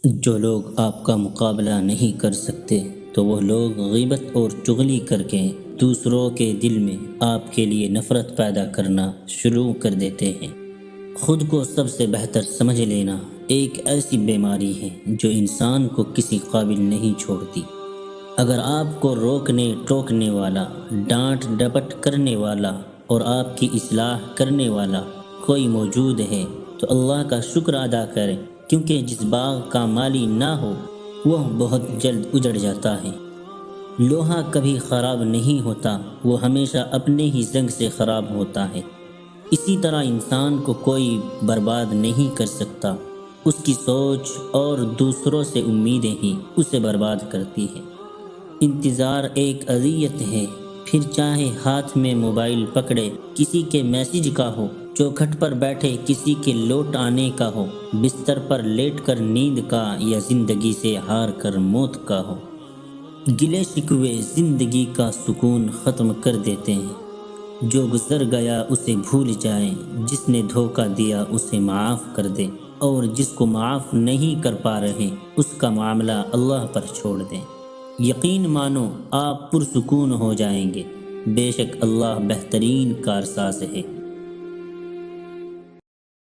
جو لوگ آپ کا مقابلہ نہیں کر سکتے تو وہ لوگ غیبت اور چغلی کر کے دوسروں کے دل میں آپ کے لیے نفرت پیدا کرنا شروع کر دیتے ہیں۔ خود کو سب سے بہتر سمجھ لینا ایک ایسی بیماری ہے جو انسان کو کسی قابل نہیں چھوڑتی۔ اگر آپ کو روکنے ٹوکنے والا، ڈانٹ ڈپٹ کرنے والا اور آپ کی اصلاح کرنے والا کوئی موجود ہے تو اللہ کا شکر ادا کریں، کیونکہ جس باغ کا مالی نہ ہو وہ بہت جلد اجڑ جاتا ہے۔ لوہا کبھی خراب نہیں ہوتا، وہ ہمیشہ اپنے ہی زنگ سے خراب ہوتا ہے۔ اسی طرح انسان کو کوئی برباد نہیں کر سکتا، اس کی سوچ اور دوسروں سے امیدیں ہی اسے برباد کرتی ہیں۔ انتظار ایک اذیت ہے، پھر چاہے ہاتھ میں موبائل پکڑے کسی کے میسج کا ہو، چوکھٹ پر بیٹھے کسی کے لوٹ آنے کا ہو، بستر پر لیٹ کر نیند کا یا زندگی سے ہار کر موت کا ہو۔ گلے شکوے زندگی کا سکون ختم کر دیتے ہیں۔ جو گزر گیا اسے بھول جائیں، جس نے دھوکہ دیا اسے معاف کر دیں، اور جس کو معاف نہیں کر پا رہے اس کا معاملہ اللہ پر چھوڑ دیں۔ یقین مانو آپ پرسکون ہو جائیں گے، بے شک اللہ بہترین کارساز ہے۔